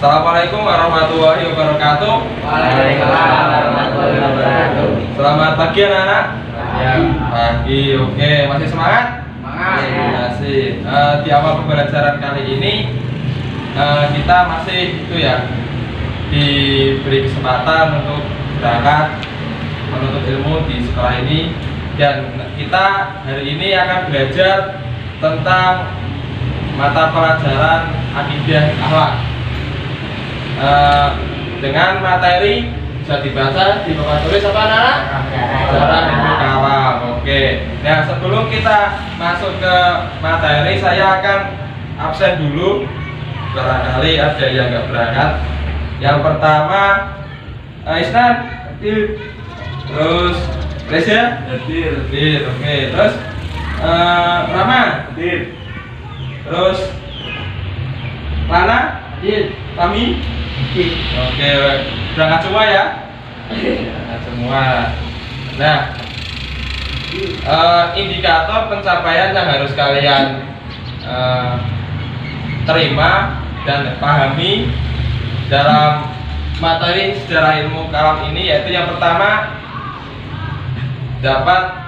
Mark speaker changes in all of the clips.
Speaker 1: Assalamualaikum warahmatullahi wabarakatuh.
Speaker 2: Waalaikumsalam warahmatullahi wabarakatuh.
Speaker 1: Selamat pagi anak-anak.
Speaker 2: Ya.
Speaker 1: Pagi, oke. Masih semangat?
Speaker 2: Semangat.
Speaker 1: Masih. Di awal pembelajaran kali ini kita masih diberi kesempatan untuk berangkat menuntut ilmu di sekolah ini, dan kita hari ini akan belajar tentang mata pelajaran akidah akhlak. Dengan materi bisa dibaca di papan tulis apa anak? Sejarah ilmu kalam. Oke. Nah, sebelum kita masuk ke materi, saya akan absen dulu. Barangkali ada yang nggak berangkat. Yang pertama, Isnan, hadir. Terus Reza, hadir. Oke. Terus Rama, hadir. Terus Lana, hadir. Kami, oke, berangkat semua ya. Berangkat semua. Nah, indikator pencapaian yang harus kalian terima dan pahami dalam materi sejarah ilmu kalam ini, yaitu yang pertama, dapat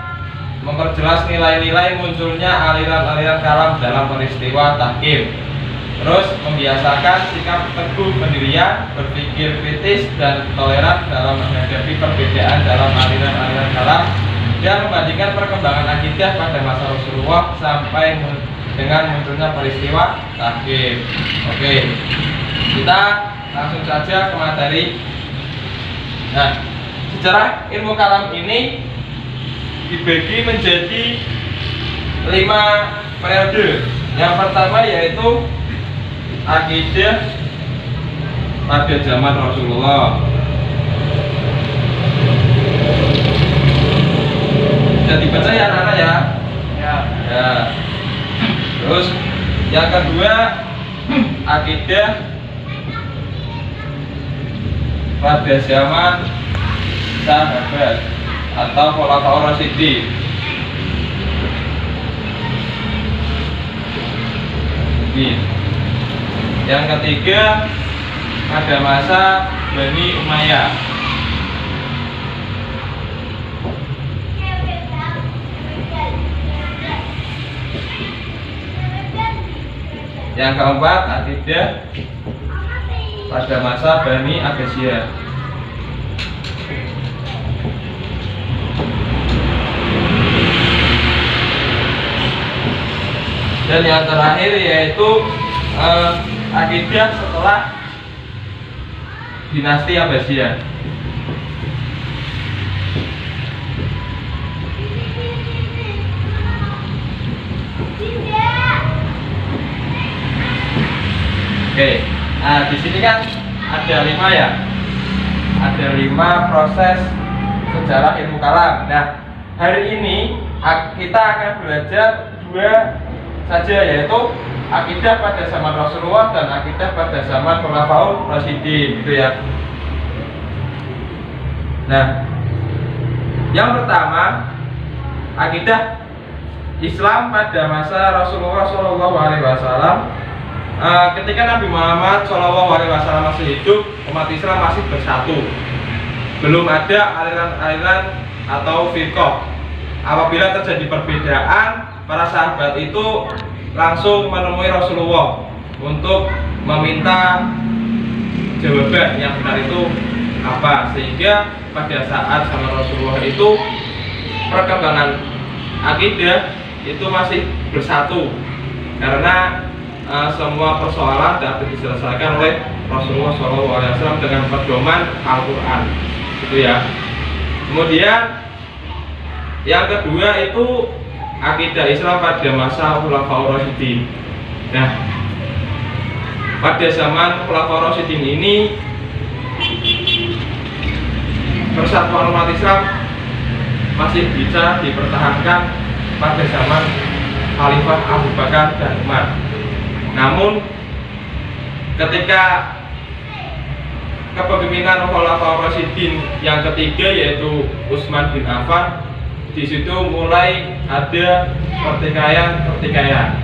Speaker 1: memperjelas nilai-nilai munculnya aliran-aliran kalam dalam peristiwa tahkim. Terus membiasakan sikap teguh pendirian, berpikir kritis dan toleran dalam menghadapi perbedaan dalam aliran-aliran kalam, dan membandingkan perkembangan akidah pada masa Rasulullah sampai dengan munculnya peristiwa tahkim. Oke, kita langsung saja ke materi. Nah, sejarah ilmu kalam ini dibagi menjadi 5 periode. Yang pertama yaitu akidah pada zaman Rasulullah. Bisa dibaca ya anak-anak ya? Ya. Terus yang kedua, akidah pada zaman sahabat atau khulafaur rasyidin. Yang ketiga, pada masa Bani Umayyah. Yang keempat, akidah pada masa Bani Abbasiyah. Dan yang terakhir yaitu akidah setelah dinasti Abbasiyah. Oke, nah di sini kan ada 5 ya, ada 5 proses sejarah ilmu kalam. Nah, hari ini kita akan belajar 2 saja, yaitu akidah pada zaman Rasulullah dan akidah pada zaman khulafaur rasyidin, gitu ya. Nah, yang pertama, akidah Islam pada masa Rasulullah SAW. Ketika Nabi Muhammad SAW masih hidup, umat Islam masih bersatu. Belum ada aliran-aliran atau firqah. Apabila terjadi perbedaan, para sahabat itu langsung menemui Rasulullah untuk meminta jawaban yang benar itu apa, sehingga pada saat sama Rasulullah itu perkembangan akidah itu masih bersatu, karena semua persoalan dapat diselesaikan oleh Rasulullah SAW dengan pedoman Al-Quran, gitu ya. Kemudian yang kedua itu akidah Islam pada masa khulafaur rasyidin. Nah, pada zaman khulafaur rasyidin ini persatuan umat Islam masih bisa dipertahankan pada zaman Khalifah Abu Bakar dan Umar. Namun ketika kepemimpinan khulafaur rasyidin yang ketiga yaitu Utsman bin Affan, di situ mulai ada pertikaian,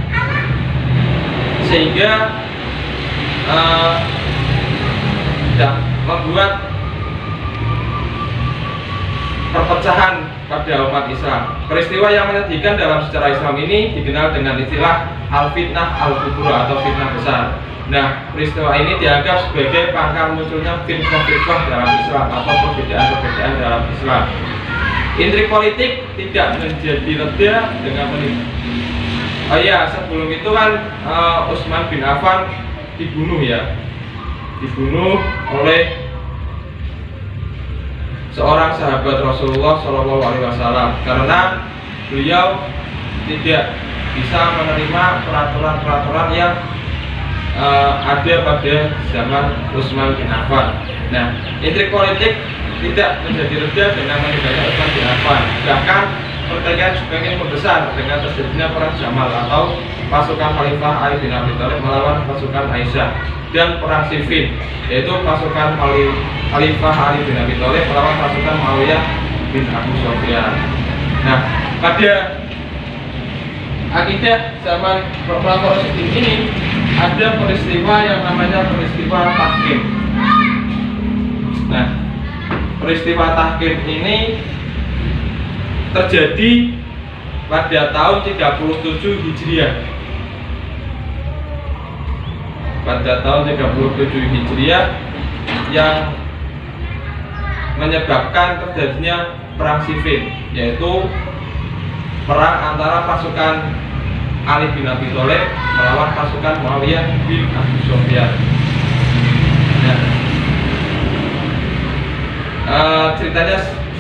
Speaker 1: sehingga membuat perpecahan pada umat Islam. Peristiwa yang menyedihkan dalam sejarah Islam ini dikenal dengan istilah al-fitnah al-kubra atau fitnah besar. Nah, peristiwa ini dianggap sebagai pangkal munculnya fitnah-fitnah dalam Islam atau perbedaan-perbedaan dalam Islam. Intrik politik tidak menjadi reda dengan menit. Oh iya, sebelum itu kan Utsman bin Affan dibunuh ya, dibunuh oleh seorang sahabat Rasulullah Shallallahu Alaihi Wasallam karena beliau tidak bisa menerima peraturan-peraturan yang ada pada zaman Utsman bin Affan. Nah, intrik politik tidak menjadi reda dengan meninggalnya Utsman bin Affan. Bahkan pertikaian semakin membesar dengan terjadinya perang Jamal atau pasukan Khalifah Ali bin Abi Thalib melawan pasukan Aisyah, dan perang Siffin yaitu pasukan Khalifah Ali bin Abi Thalib melawan pasukan Muawiyah bin Abu Sufyan. Nah, pada akidah zaman Khulafaur Rasyidin ini ada peristiwa yang namanya peristiwa tahkim. Nah, peristiwa tahkim ini terjadi pada tahun 37 Hijriah. Pada tahun 37 Hijriah yang menyebabkan terjadinya perang Siffin, yaitu perang antara pasukan Ali bin Abi Thalib melawan pasukan Muawiyah bin Abu Sufyan. Nah, ceritanya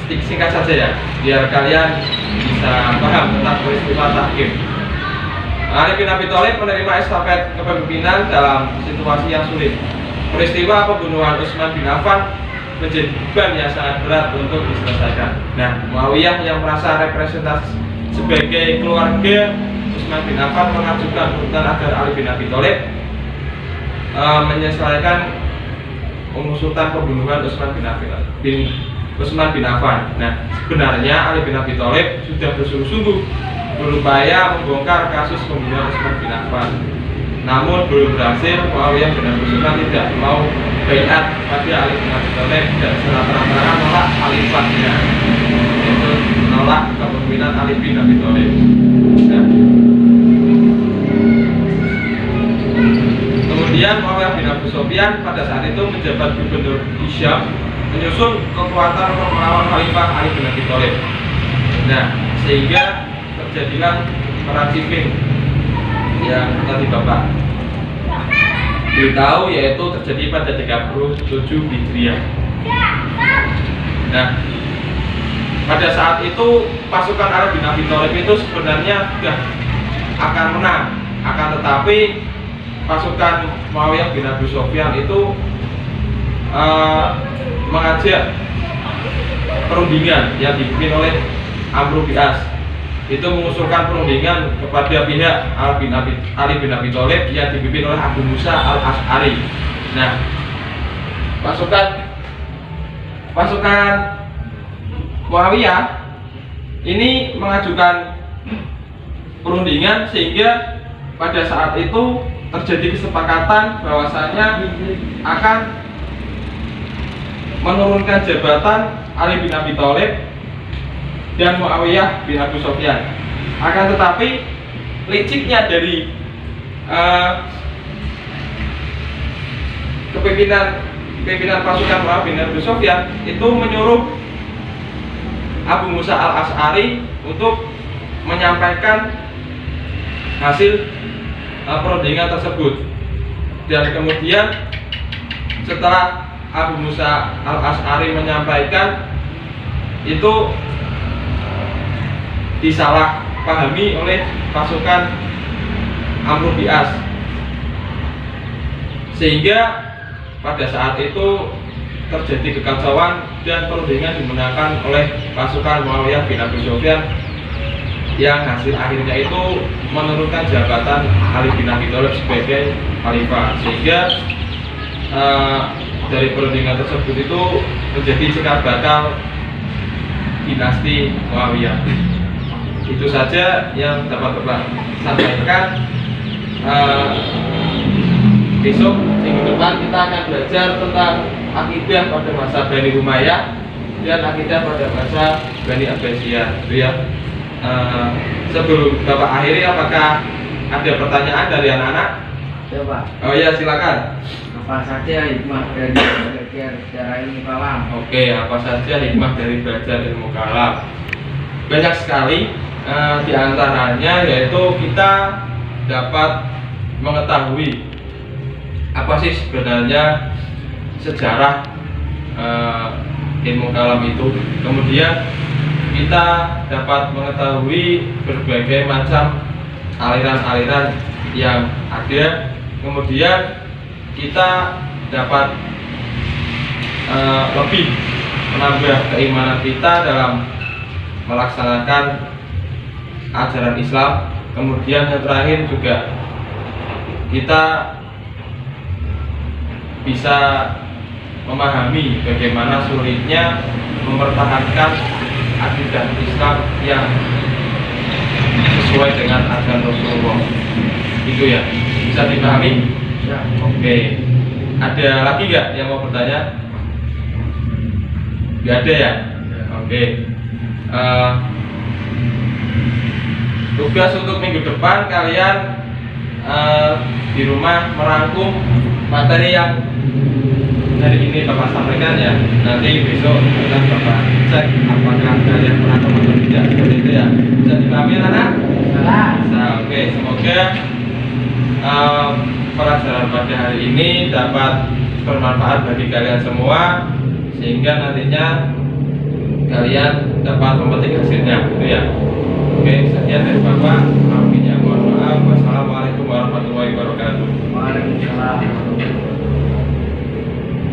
Speaker 1: singkat saja ya, biar kalian bisa paham tentang peristiwa tahkim. Ali bin Abi Thalib menerima estafet kepemimpinan dalam situasi yang sulit. Peristiwa pembunuhan Utsman bin Affan menjadi beban yang sangat berat untuk diselesaikan. Nah, Muawiyah yang merasa representasi sebagai keluarga Utsman bin Affan mengajukan tuntutan agar Ali bin Abi Thalib menyelesaikan pengusutan pembunuhan Utsman bin Affan. Nah, sebenarnya Ali bin Abi Thalib sudah bersungguh-sungguh berupaya membongkar kasus pembunuhan Utsman bin Affan. Namun belum berhasil. Muawiyah bin Abi Sufyan tidak mau baiat pada Ali bin Abi Thalib dan secara terang-terangan menolak khalifatnya, yaitu menolak kepemimpinan Ali bin Abi Thalib. Nah, kemudian Muawiyah bin Abu Sufyan pada saat itu menjabat gubernur Syam, menyusun kekuatan untuk melawan Khalifah Ali bin Abi Thalib. Nah, sehingga terjadilah perang Siffin yang tadi Bapak beritahu, yaitu terjadi pada 37 Hijriah. Nah, pada saat itu pasukan Ali bin Abi Thalib itu sebenarnya sudah akan menang, akan tetapi pasukan Muawiyah bin Abu Sufyan itu mengajak perundingan yang dipimpin oleh Amr bin As. Itu mengusulkan perundingan kepada pihak Ali bin Abi Thalib yang dipimpin oleh Abu Musa al-Ash'ari. Nah, pasukan Muawiyah ini mengajukan perundingan, sehingga pada saat itu terjadi kesepakatan bahwasanya akan menurunkan jabatan Ali bin Abi Thalib dan Muawiyah bin Abu Sufyan. Akan tetapi liciknya dari pimpinan pasukan Muawiyah bin Abu Sufyan itu menyuruh Abu Musa al-Ash'ari untuk menyampaikan hasil perundingan tersebut. Dan kemudian setelah Abu Musa al-Ash'ari menyampaikan, itu disalahpahami oleh pasukan Amr bin As, sehingga pada saat itu terjadi kekacauan dan perundingan dimenangkan oleh pasukan Muawiyah bin Abi Sufyan, yang hasil akhirnya itu menurunkan jabatan Ali bin Abi Thalib sebagai khalifah, sehingga dari perundingan tersebut itu terjadi cikal bakal dinasti Muawiyah. Itu saja yang dapat Bapak sampaikan. besok minggu depan kita akan belajar tentang akidah pada masa Bani Umayyah dan akidah pada masa Bani Abbasiyah, gitu ya. Sebelum Bapak akhiri, apakah ada pertanyaan dari anak-anak?
Speaker 2: Ya Pak.
Speaker 1: Oh ya, silakan.
Speaker 2: Apa saja hikmah dari belajar secara ilmu kalam?
Speaker 1: Oke, apa saja hikmah dari belajar ilmu kalam? Banyak sekali, di antaranya yaitu kita dapat mengetahui apa sih sebenarnya sejarah ilmu kalam itu. Kemudian kita dapat mengetahui berbagai macam aliran-aliran yang ada. Kemudian kita dapat lebih menambah keimanan kita dalam melaksanakan ajaran Islam. Kemudian yang terakhir juga kita bisa memahami bagaimana sulitnya mempertahankan akidah Islam yang sesuai dengan ajaran Rasulullah. Itu ya, bisa dipahami?
Speaker 2: Ya.
Speaker 1: Oke, ada lagi nggak yang mau bertanya? Nggak ada ya? Oke. Tugas untuk minggu depan kalian di rumah merangkum materi yang hari ini Bapak sampaikan ya. Nanti besok akan Bapak cek apakah ada yang merangkum atau tidak. Seperti itu ya. Bisa dipahami anak?
Speaker 2: Salah.
Speaker 1: Nah, oke, semoga pelajaran pada hari ini dapat bermanfaat bagi kalian semua, sehingga nantinya kalian dapat memetik hasilnya, gitu ya. Oke, sekian dari Bapak. Mohon maaf. Wassalamualaikum warahmatullahi wabarakatuh.
Speaker 2: Waalaikumsalam.